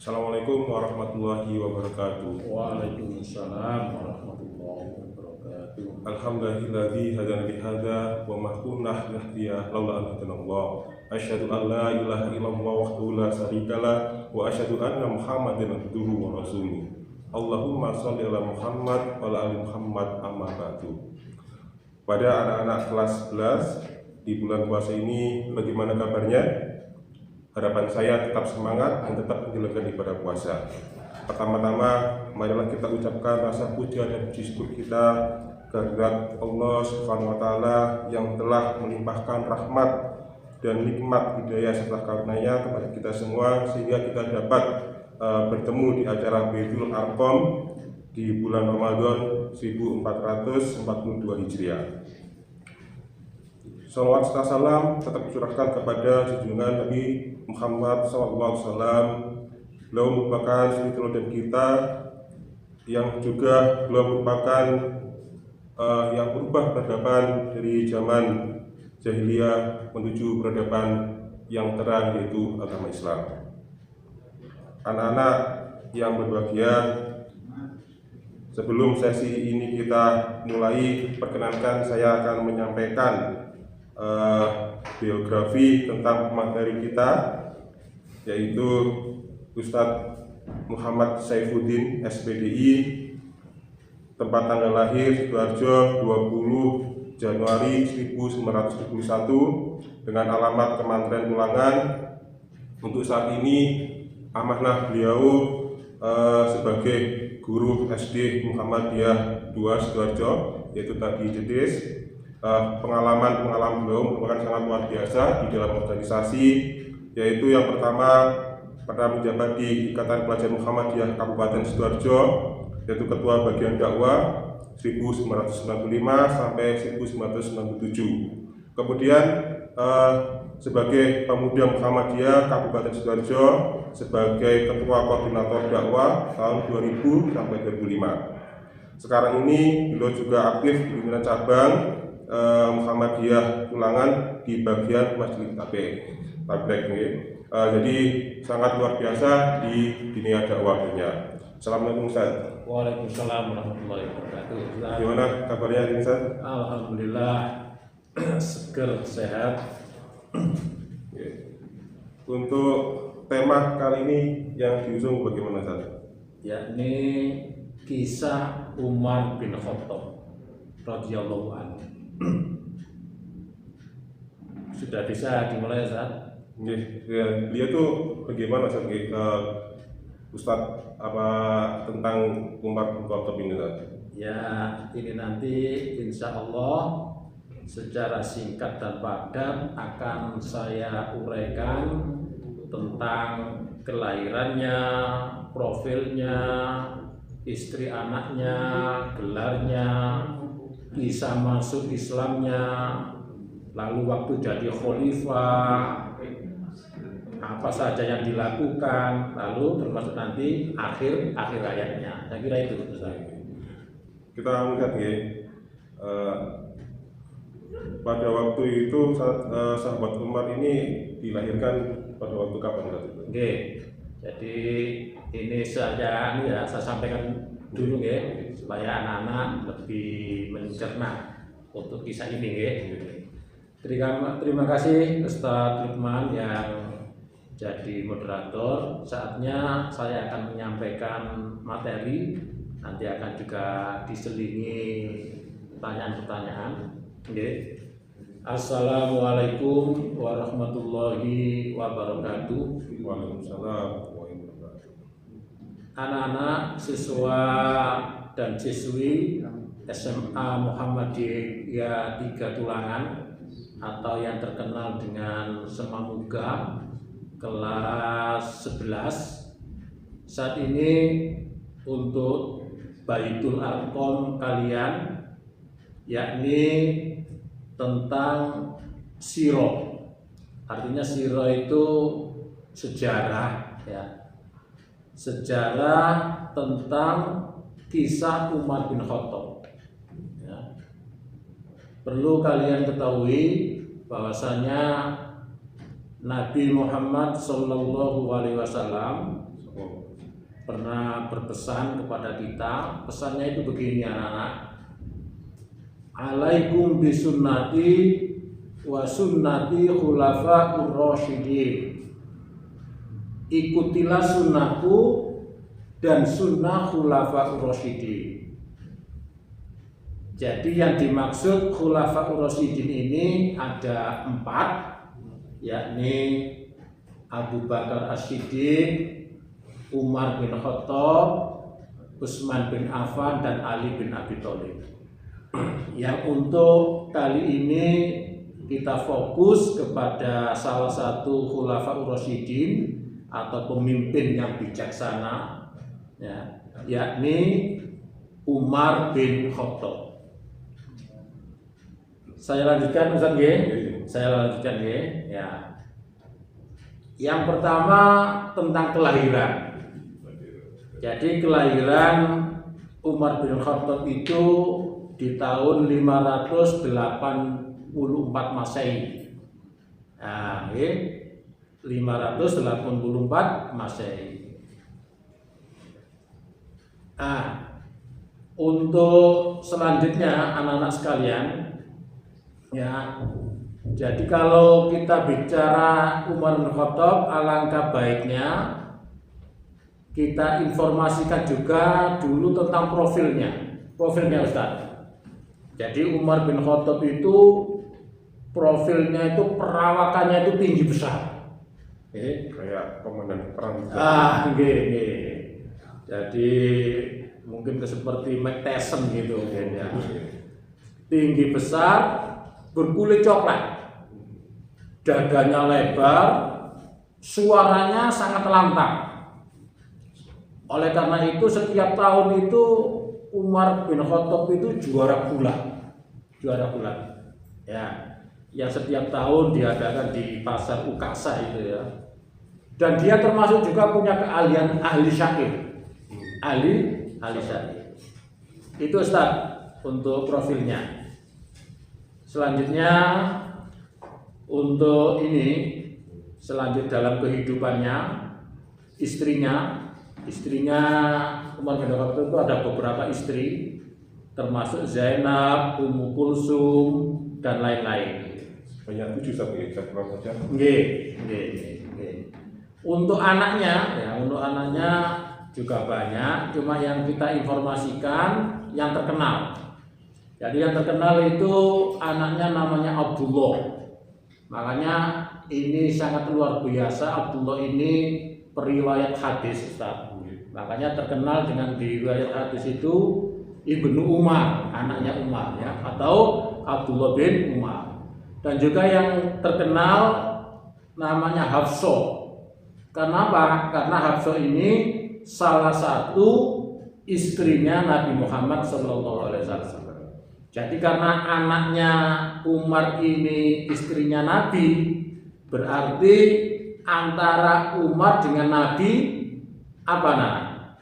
Assalamualaikum warahmatullahi wabarakatuh. Waalaikumsalam warahmatullahi wabarakatuh. Alhamdulillahilladzi hadana bihadza wa ma kunna nahtadiya laula an hadanallah. Asyhadu an la ilaha illallah wahdahu la syarikalah wa asyhadu anna Muhammadan abduhu wa rasuluh. Allahumma shalli ala Muhammad wa ala ali Muhammad amma ba'du. Pada anak-anak kelas 11 di bulan puasa ini, bagaimana kabarnya? Harapan saya tetap semangat dan tetap menjalankan ibadah puasa. Pertama-tama, marilah kita ucapkan rasa puja dan puji syukur kita kehadirat Allah Subhanahu wa Ta'ala yang telah melimpahkan rahmat dan nikmat hidayah serta karunia kepada kita semua, sehingga kita dapat bertemu di acara Baitul Arqam di bulan Ramadan 1442 Hijriah. Salawat serta salam tetap dicurahkan kepada junjungan Nabi Muhammad SAW. Beliau merupakan suri teladan kita yang juga beliau merupakan yang berubah peradaban dari zaman jahiliyah menuju peradaban yang terang, yaitu agama Islam. Anak-anak yang berbahagia, sebelum sesi ini kita mulai, perkenankan saya akan menyampaikan biografi tentang pemateri kita, yaitu Ustadz Muhammad Saifuddin SPDI, tempat tanggal lahir Sidoarjo 20 Januari 1971, dengan alamat Kementerian Ulangan. Untuk saat ini amanah beliau sebagai guru SD Muhammadiyah 2 Sidoarjo, yaitu tadi Jedis. Pengalaman beliau merupakan sangat luar biasa di dalam organisasi, yaitu yang pertama pernah menjabat di Ikatan Pelajar Muhammadiyah Kabupaten Sidoarjo, yaitu Ketua Bagian Dakwah 1995 sampai 1997. Kemudian sebagai Pemuda Muhammadiyah Kabupaten Sidoarjo sebagai Ketua Koordinator Dakwah tahun 2000 sampai 2005. Sekarang ini beliau juga aktif di pimpinan cabang Muhammadiyah Ulangan di bagian Masjid Tabrek. Jadi sangat luar biasa di dunia dakwahnya. Assalamualaikum Ustaz. Waalaikumsalam warahmatullahi wabarakatuh. Gimana kabarnya ini Ustaz? Alhamdulillah seger, sehat. Untuk tema kali ini yang diusung bagaimana Ustaz? Yakni kisah Umar bin Khattab radhiyallahu anhu. Sudah bisa dimulai Ustaz? Dia tuh bagaimana Ustaz? Ustaz, apa tentang Umar bin Khattab ini Ustaz? Ya, ini nanti insya Allah secara singkat dan padat akan saya uraikan tentang kelahirannya, profilnya, istri anaknya, gelarnya, kisah masuk Islamnya, lalu waktu jadi khalifah, apa saja yang dilakukan, lalu termasuk nanti akhir ayatnya. Saya kira itu Ustaz. Kita melihat ya, pada waktu itu sahabat Umar ini dilahirkan pada waktu kapan Ustaz? Oke, jadi ini saya sampaikan dulu ya, supaya anak-anak lebih mencerna untuk kisah ini ya. Terima kasih Ustadz Lukman yang jadi moderator. Saatnya saya akan menyampaikan materi, nanti akan juga diselingi pertanyaan-pertanyaan. Okay. Assalamualaikum warahmatullahi wabarakatuh. Waalaikumsalam warahmatullahi wabarakatuh. Anak-anak siswa dan siswi SMA Muhammadiyah 3 Tulangan atau yang terkenal dengan Semamuga kelas 11. Saat ini untuk Baitul Arqam kalian, yakni tentang siro. Artinya siro itu sejarah ya. Sejarah tentang kisah Umar bin Khattab ya. Perlu kalian ketahui bahwasanya Nabi Muhammad Sallallahu Alaihi Wasallam pernah berpesan kepada kita. Pesannya itu begini anak-anak, alaikum bisunnati wa sunnati khulafa'ur rasyidin. Ikutilah sunnahku dan sunnah khulafa'ur rasyidin. Jadi yang dimaksud khulafa'ur rasyidin ini ada 4, yakni Abu Bakar As-Siddiq, Umar bin Khattab, Utsman bin Affan, dan Ali bin Abi Thalib. Yang untuk kali ini kita fokus kepada salah satu khulafaur rasyidin atau pemimpin yang bijaksana, ya, yakni Umar bin Khattab. Saya lanjutkan Ustaz nggih. Saya lanjutkan nggih, ya. Yang pertama tentang kelahiran. Jadi kelahiran Umar bin Khattab itu di tahun 584 Masehi. Nah, 584 Masehi. Nah, untuk selanjutnya anak-anak sekalian, ya. Jadi kalau kita bicara Umar bin Khattab, alangkah baiknya kita informasikan juga dulu tentang profilnya Ustaz. Jadi Umar bin Khattab itu profilnya itu, perawakannya itu tinggi besar. Kayak komandan perang. Nggih. Jadi mungkin seperti Mike Tyson gitu ya. Tinggi besar, berkulit coklat, dadanya lebar, suaranya sangat lantang. Oleh karena itu setiap tahun itu Umar bin Khattab itu juara bulan, ya, yang setiap tahun diadakan di pasar Ukasa itu ya. Dan dia termasuk juga punya keahlian ahli syair, ahli syair. Itu Ustaz untuk profilnya. Selanjutnya untuk ini, selanjut dalam kehidupannya, istrinya Umar bin Khattab itu ada beberapa istri, termasuk Zainab, Ummu Kulsum, dan lain-lain. Banyak 7 sampai saja. Nggih. Untuk anaknya juga banyak, cuma yang kita informasikan yang terkenal. Jadi yang terkenal itu anaknya namanya Abdullah. Makanya ini sangat luar biasa, Abdullah ini periwayat hadis Ustaz. Makanya terkenal dengan riwayat hadis itu Ibnu Umar, anaknya Umar ya, atau Abdullah bin Umar. Dan juga yang terkenal namanya Hafsah. Kenapa? Karena Hafsah ini salah satu istrinya Nabi Muhammad SAW. Jadi karena anaknya Umar ini istrinya Nabi, berarti antara Umar dengan Nabi apa namanya?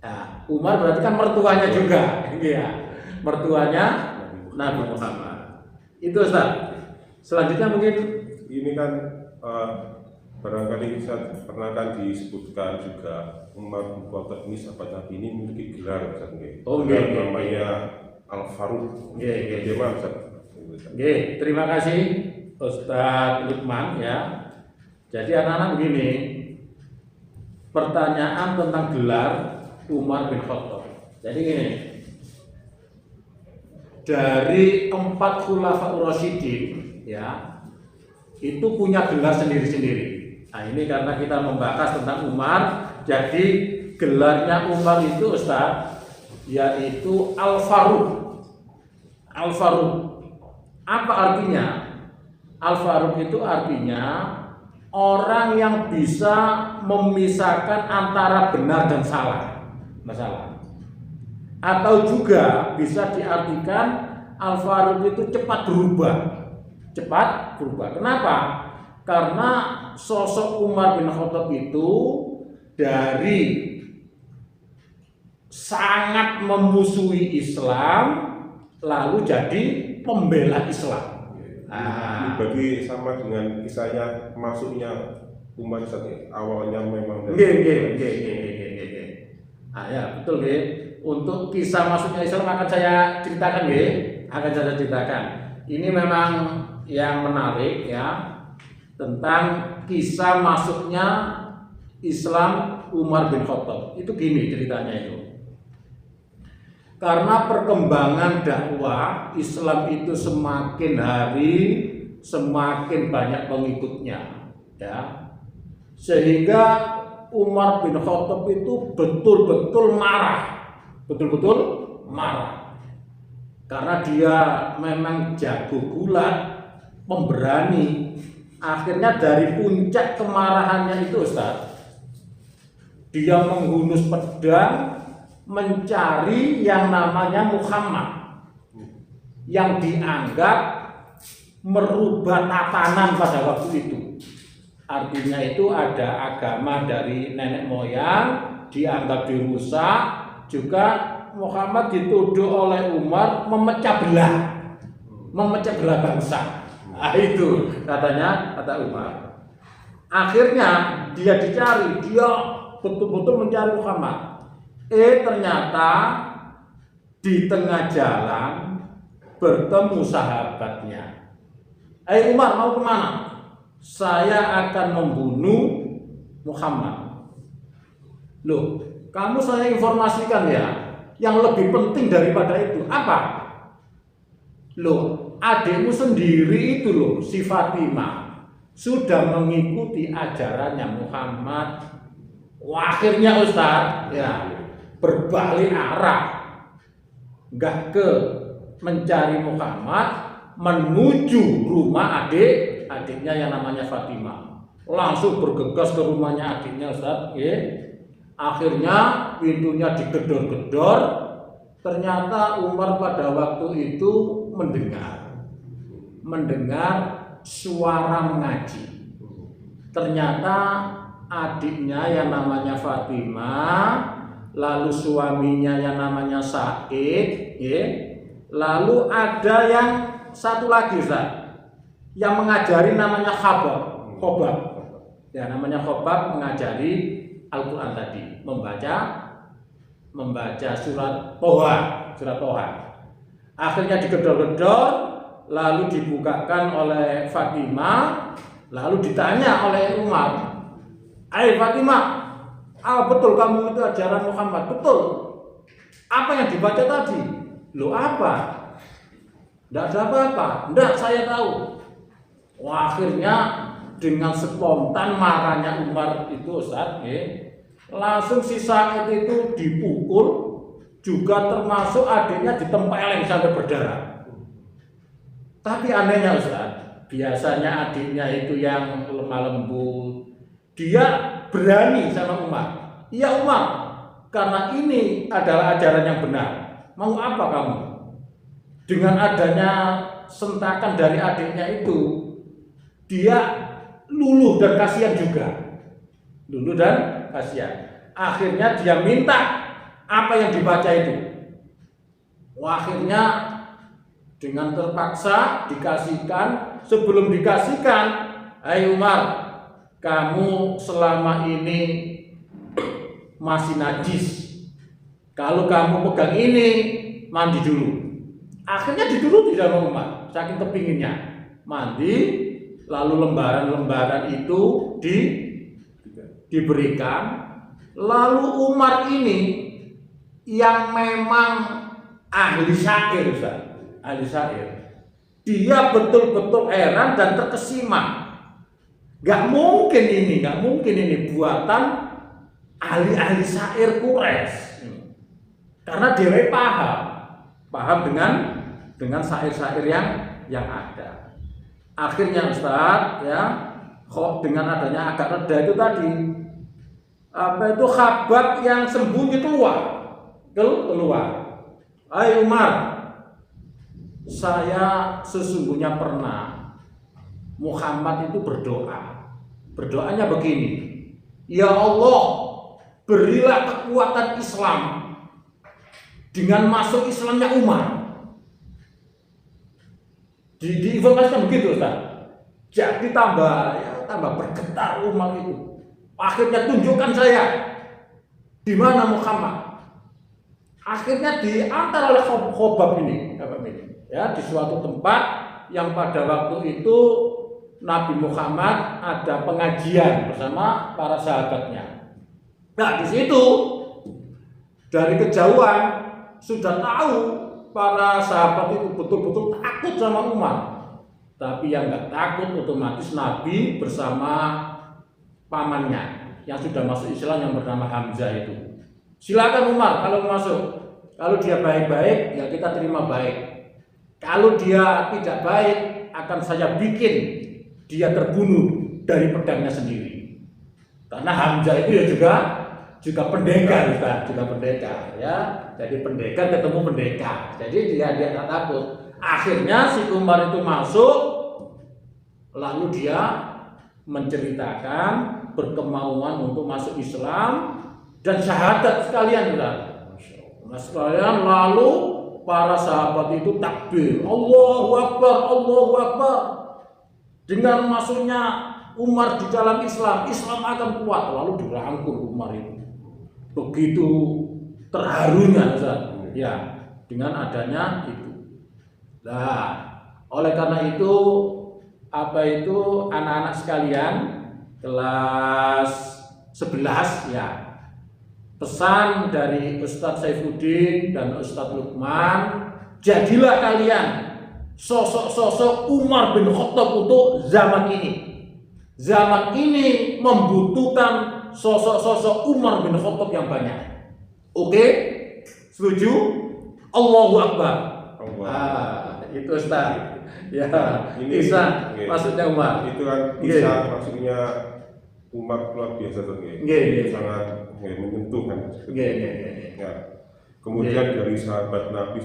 Nah, Umar berarti kan mertuanya juga, ya, mertuanya Nabi Muhammad. Itu Ustaz. Selanjutnya mungkin ini kan barangkali Ustaz pernah kan disebutkan juga Umar bin Khattab ini sahabat Nabi ini memiliki gelar Ustaz nggih. Namanya Al-Faruq. Gimana Ustaz? Nggih, terima kasih Ustaz Lukman ya. Jadi anak-anak begini, pertanyaan tentang gelar Umar bin Khattab. Jadi gini, dari 4 khulafaur rasyidin ya, itu punya gelar sendiri-sendiri. Nah ini karena kita membahas tentang Umar, jadi gelarnya Umar itu Ustaz, yaitu Al-Faruq. Al-Faruq apa artinya? Al-Faruq itu artinya orang yang bisa memisahkan antara benar dan salah, masalah. Atau juga bisa diartikan Al-Faruq itu cepat berubah. Kenapa? Karena sosok Umar bin Khattab itu dari sangat memusuhi Islam lalu jadi pembela Islam. Bagi sama dengan kisahnya masuknya Umar awalnya memang Nggih. Ya, betul nggih. Untuk kisah masuknya Islam akan saya ceritakan nggih, Ini memang yang menarik ya, tentang kisah masuknya Islam Umar bin Khattab. Itu gini ceritanya itu. Karena perkembangan dakwah Islam itu semakin hari semakin banyak pengikutnya, ya. Sehingga Umar bin Khattab itu betul-betul marah. Karena dia memang jago gulat, pemberani. Akhirnya dari puncak kemarahannya itu, Ustaz, dia menghunus pedang mencari yang namanya Muhammad, yang dianggap merubah tatanan pada waktu itu. Artinya itu ada agama dari nenek moyang dianggap dirusak, juga Muhammad dituduh oleh Umar memecah belah bangsa. Nah, itu kata Umar. Akhirnya dia dicari, dia betul-betul mencari Muhammad. Ternyata di tengah jalan bertemu sahabatnya. Umar, mau kemana? Saya akan membunuh Muhammad. Loh, kamu saya informasikan ya, yang lebih penting daripada itu apa? Loh, adikmu sendiri itu loh, si Fatimah, sudah mengikuti ajarannya Muhammad. Akhirnya Ustaz, ya, berbalik arah, nggak ke mencari Muhammad, menuju rumah adiknya yang namanya Fatimah. Langsung bergegas ke rumahnya adiknya, Ustaz. Akhirnya pintunya digedor-gedor. Ternyata Umar pada waktu itu mendengar suara mengaji. Ternyata adiknya yang namanya Fatimah, lalu suaminya yang namanya Sa'id, lalu ada yang satu lagi, Ustaz, yang mengajari namanya Khobab. Ya, namanya Khobab mengajari Al-Quran tadi, membaca surat Toha. Akhirnya digedor-gedor, lalu dibukakan oleh Fatimah, lalu ditanya oleh Umar, Fatimah, betul kamu itu ajaran Muhammad? Betul. Apa yang dibaca tadi? Loh, apa? Tidak ada apa-apa. Tidak, saya tahu. Akhirnya dengan spontan marahnya Umar itu, Ustaz, langsung si Sa'id itu dipukul, juga termasuk adiknya ditempeleng sampai berdarah. Tapi anehnya, Ustaz, biasanya adiknya itu yang lemah lembut, dia berani sama Umar. Iya Umar, karena ini adalah ajaran yang benar. Mau apa kamu? Dengan adanya sentakan dari adiknya itu, dia luluh dan kasihan juga. Akhirnya dia minta apa yang dibaca itu. Akhirnya dengan terpaksa dikasihkan. Sebelum dikasihkan, Umar, kamu selama ini masih najis. Kalau kamu pegang ini, mandi dulu. Akhirnya dituruti sama Umar, saking kepinginnya mandi. Lalu lembaran-lembaran itu diberikan. Lalu Umar ini yang memang ahli syair, dia betul-betul heran dan terkesima. Gak mungkin ini buatan ahli-ahli syair Quraisy. Karena dia paham dengan syair-syair yang ada. Akhirnya Ustaz, ya, dengan adanya agak reda itu tadi, Khabbab yang sembunyi keluar. Umar, saya sesungguhnya pernah Muhammad itu berdoanya begini, ya Allah, berilah kekuatan Islam dengan masuk Islamnya Umar. Diinformasikan begitu, Ustaz. Jadi tambah tambah bergetar Umar itu. Akhirnya tunjukkan saya di mana Muhammad. Akhirnya diantar oleh Khobab ini, ya, di suatu tempat yang pada waktu itu Nabi Muhammad ada pengajian bersama para sahabatnya. Nah, di situ dari kejauhan sudah tahu para sahabat itu betul-betul takut sama Umar. Tapi yang nggak takut otomatis Nabi bersama pamannya yang sudah masuk Islam yang bernama Hamzah itu. Silakan Umar kalau masuk. Kalau dia baik-baik, ya kita terima baik. Kalau dia tidak baik, akan saya bikin dia terbunuh dari pedangnya sendiri. Karena Hamzah itu ya juga pendekar, juga pendekar, ya. Jadi pendekar ketemu pendekar. Jadi dia tak takut. Akhirnya si Umar itu masuk, lalu dia menceritakan berkemauan untuk masuk Islam dan syahadat sekalian, sekalian. Lalu para sahabat itu takbir, Allahu Akbar, Allahu Akbar. Dengan masuknya Umar di dalam Islam, Islam akan kuat. Lalu dirangkul Umar itu. Begitu terharunya, ya, dengan adanya itu. Nah, oleh karena itu, anak-anak sekalian kelas 11, ya, pesan dari Ustadz Saifuddin dan Ustadz Lukman, jadilah kalian sosok-sosok Umar bin Khattab untuk zaman ini. Zaman ini membutuhkan sosok-sosok Umar bin Khattab yang banyak. Oke? Setuju? Allahu Akbar. Itu Ustaz. Ya, ini Isa maksudnya Umar. Itu kan Isa maksudnya Umar luar biasa tuh. Sangat menyentuh kan. Ya. Kemudian dari sahabat Nabi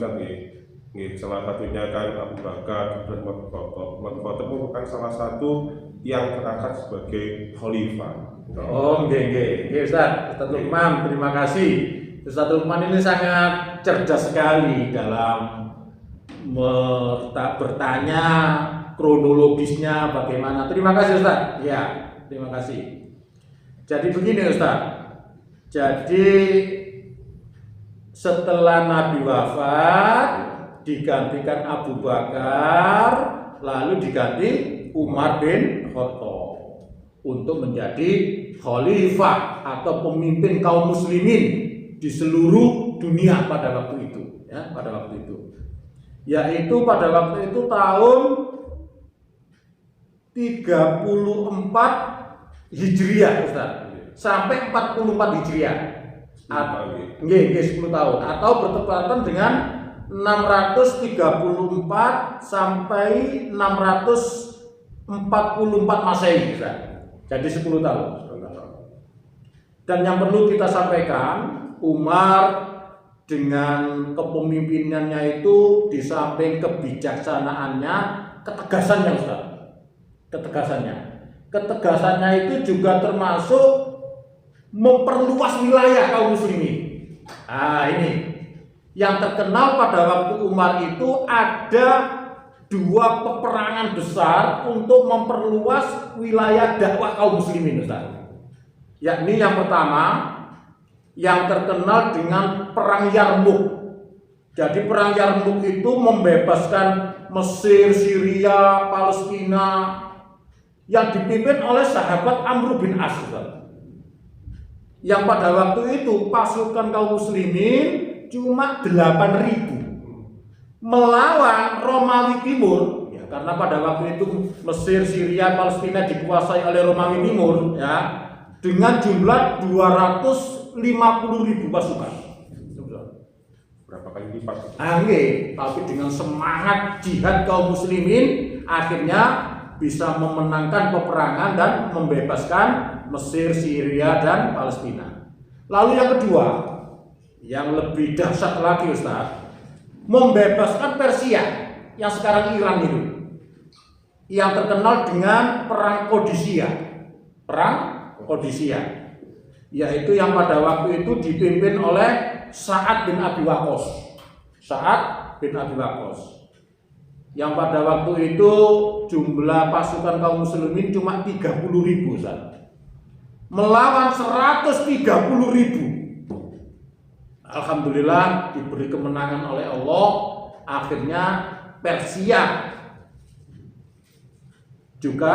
salah satunya kan Abu Bakar dan Umar bin Khattab merupakan salah satu yang terangkat sebagai khalifah. Oh, Ustaz Lukman, terima kasih. Ustaz Lukman ini sangat cerdas sekali dalam bertanya kronologisnya bagaimana. Terima kasih Ustaz. Ya, terima kasih. Jadi begini Ustaz. Jadi setelah Nabi wafat digantikan Abu Bakar, lalu diganti Umar bin Khattab untuk menjadi khalifah atau pemimpin kaum muslimin di seluruh dunia pada waktu itu, ya, pada waktu itu. Yaitu pada waktu itu tahun 34 Hijriah Ustaz, sampai 44 Hijriah. 10 tahun atau bertepatan dengan 634 sampai 644 Masehi Ustaz. Jadi 10 tahun. Dan yang perlu kita sampaikan, Umar dengan kepemimpinannya itu di samping kebijaksanaannya, ketegasannya Ustaz. Ketegasannya itu juga termasuk memperluas wilayah kaum muslimin. Nah, ini yang terkenal pada waktu Umar itu ada 2 peperangan besar untuk memperluas wilayah dakwah kaum muslimin Ustaz. Yakni yang pertama yang terkenal dengan perang Yarmuk. Jadi perang Yarmuk itu membebaskan Mesir, Syria, Palestina yang dipimpin oleh sahabat Amr bin As. Yang pada waktu itu pasukan kaum muslimin cuma 8.000 melawan Romawi Timur, ya, karena pada waktu itu Mesir, Syria, Palestina dikuasai oleh Romawi Timur, ya, dengan jumlah 250.000 pasukan. Berapa kali lipat? Tapi dengan semangat jihad kaum muslimin akhirnya bisa memenangkan peperangan dan membebaskan Mesir, Syria, dan Palestina. Lalu yang kedua, yang lebih dahsyat lagi Ustaz, membebaskan Persia yang sekarang Iran itu, yang terkenal dengan perang Qadisiyah. Yaitu yang pada waktu itu dipimpin oleh Sa'ad bin Abi Waqqas. yang pada waktu itu jumlah pasukan kaum muslimin cuma 30.000, Ustaz. Melawan 130.000. Alhamdulillah diberi kemenangan oleh Allah. Akhirnya Persia juga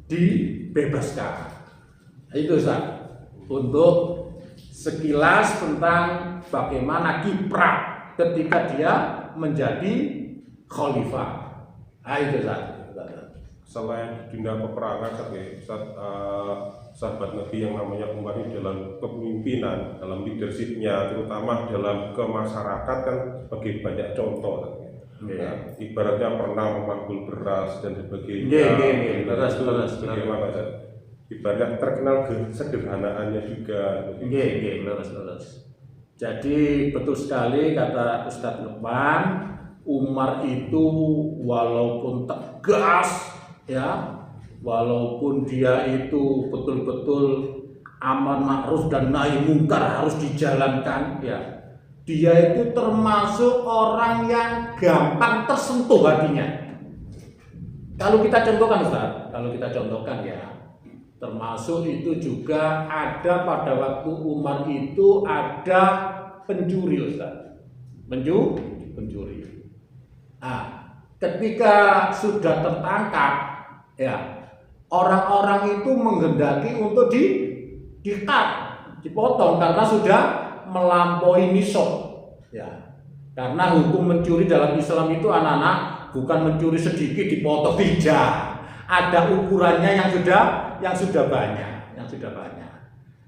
dibebaskan. Itu Ustaz, untuk sekilas tentang bagaimana kiprah ketika dia menjadi khalifah. Itu Ustaz. Selain dunia peperangan, sahabat Nabi yang namanya Umar ini dalam kepemimpinan, dalam leadershipnya, terutama dalam ke masyarakat kan sebagai banyak contoh. Ya, ibaratnya pernah memanggul beras dan sebagainya. Bagaimana? Ibaratnya terkenal kesederhanaannya juga. Jadi betul sekali kata Ustadz Lukman, Umar itu walaupun tegas, ya, walaupun dia itu betul-betul amar ma'ruf dan nahi mungkar harus dijalankan, ya, dia itu termasuk orang yang gampang tersentuh hatinya. Kalau kita contohkan Ustaz, ya, termasuk itu juga ada pada waktu Umar itu ada pencuri Ustaz, pencuri. Nah, ketika sudah tertangkap, ya, orang-orang itu menghendaki untuk di-cut, dipotong karena sudah melampaui nisab, ya. Karena hukum mencuri dalam Islam itu anak-anak bukan mencuri sedikit dipotong, tidak. Ada ukurannya yang sudah banyak,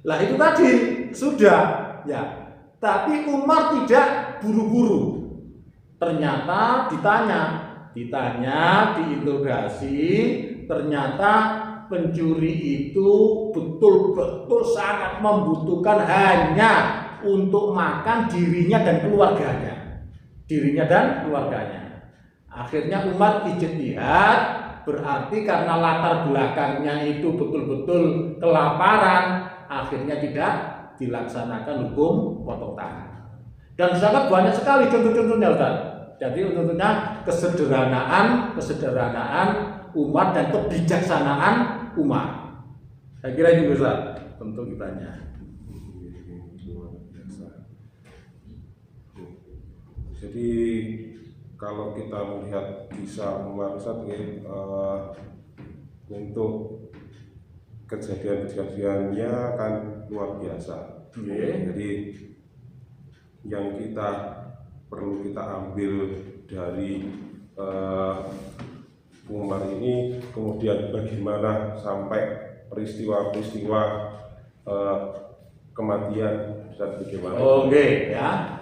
Lah itu tadi sudah, ya. Tapi Umar tidak buru-buru. Ternyata ditanya, diinterogasi, ternyata pencuri itu betul-betul sangat membutuhkan hanya untuk makan dirinya dan keluarganya. Akhirnya Umar ijtihad, berarti karena latar belakangnya itu betul-betul kelaparan, akhirnya tidak dilaksanakan hukum potong tangan. Dan sangat banyak sekali contoh-contohnya Ustaz. Jadi contohnya kesederhanaan Umar dan kebijaksanaan Umar. Saya kira itu Ustaz untuk ditanya. Jadi kalau kita melihat kisah Umar Ustaz, untuk kejadian-kejadiannya kan luar biasa. Jadi yang perlu kita ambil dari Umar ini, kemudian bagaimana sampai peristiwa-peristiwa kematian dan bagaimana. Ya.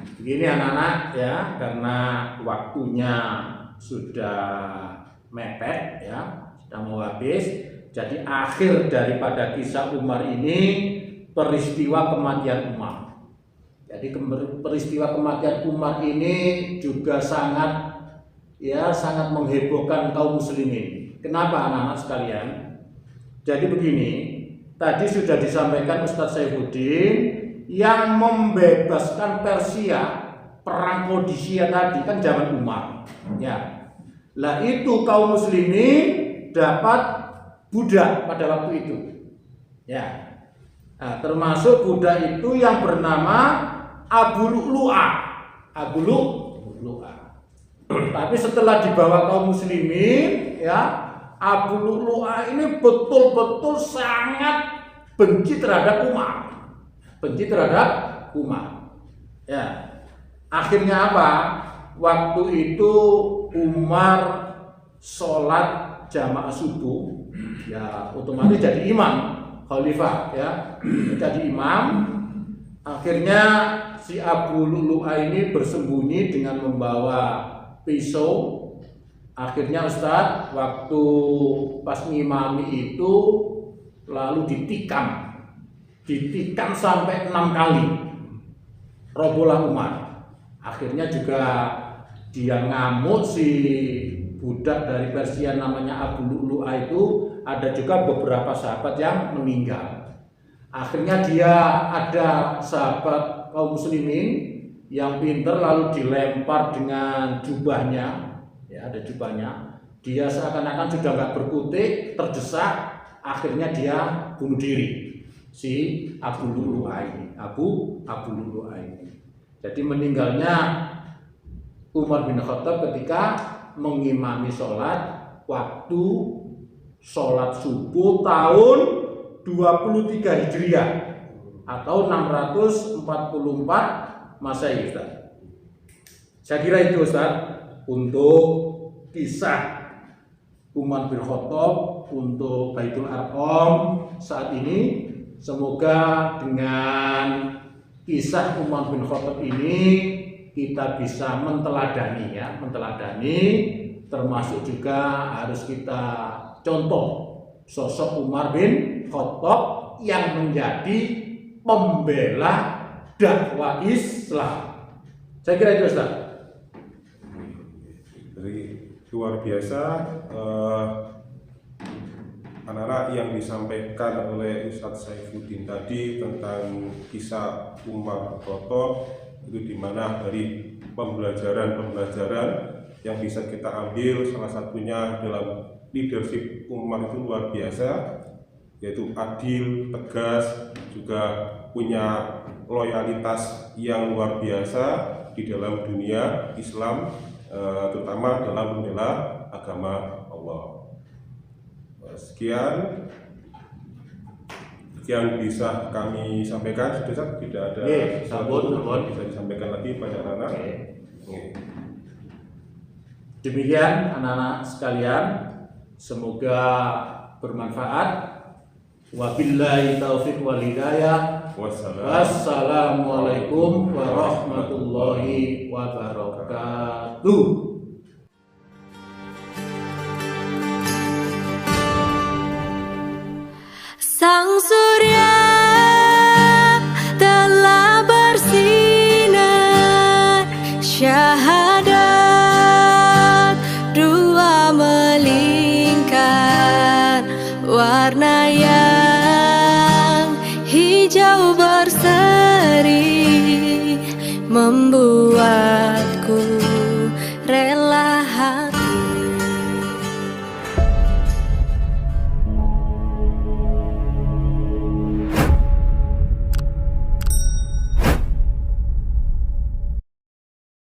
Begini anak-anak, ya, karena waktunya sudah mepet, ya, sudah mau habis. Jadi akhir daripada kisah Umar ini peristiwa kematian Umar. Jadi peristiwa kematian Umar ini juga sangat menghebohkan kaum muslimin. Kenapa anak-anak sekalian? Jadi begini, tadi sudah disampaikan Ustadz Saifuddin, yang membebaskan Persia, perang Qadisiyah tadi kan zaman Umar, ya. Lah itu kaum muslimin dapat budak pada waktu itu, ya. Nah, termasuk budak itu yang bernama Abu Lu'lu'ah. Tapi setelah dibawa kaum muslimin, ya, Abu Lu'lu'ah ini betul-betul sangat benci terhadap Umar. Ya. Akhirnya apa? Waktu itu Umar sholat jamaah subuh, ya, otomatis jadi imam khalifah, ya, jadi imam. Akhirnya si Abu Lu'lu'ah ini bersembunyi dengan membawa pisau. Akhirnya Ustadz, waktu pas ngimami itu lalu ditikam sampai 6 kali, robohlah Umar. Akhirnya juga dia ngamuk, si budak dari Persia namanya Abu Lu'lu'ah itu, ada juga beberapa sahabat yang meninggal. Akhirnya ada sahabat kaum muslimin yang pintar lalu dilempar dengan jubahnya, ya ada jubahnya. Dia seakan-akan sudah nggak berkutik, terdesak, akhirnya dia bunuh diri. Si Abu Lu'lu'ah ini, Abu Lu'lu'ah ini. Jadi meninggalnya Umar bin Khattab ketika mengimami sholat waktu sholat subuh tahun 23 Hijriah atau 644 Masehi, Ustaz. Saya kira itu, Ustaz, untuk kisah Umar bin Khattab untuk Baitul Arqam saat ini. Semoga dengan kisah Umar bin Khattab ini kita bisa menteladani, termasuk juga harus kita contoh sosok Umar bin Khattab yang menjadi pembela dakwah Islam. Saya kira itu, Ustaz. Jadi luar biasa anak-anak yang disampaikan oleh Ustadz Saifuddin tadi tentang kisah Umar Khattab, itu dimana dari pembelajaran yang bisa kita ambil, salah satunya dalam leadership Umar itu luar biasa, yaitu adil, tegas, juga punya loyalitas yang luar biasa di dalam dunia Islam, terutama dalam membela agama Allah. Sekian yang bisa kami sampaikan. Sudah, tidak ada sabun bisa disampaikan lagi pada anak-anak. Demikian anak-anak sekalian, semoga bermanfaat. Wabillahi taufiq wal hidayah. Wassalamualaikum warahmatullahi wabarakatuh. Sang surya telah bersinar, syahadat dua melingkar, warna yang hijau berseri membuatku rela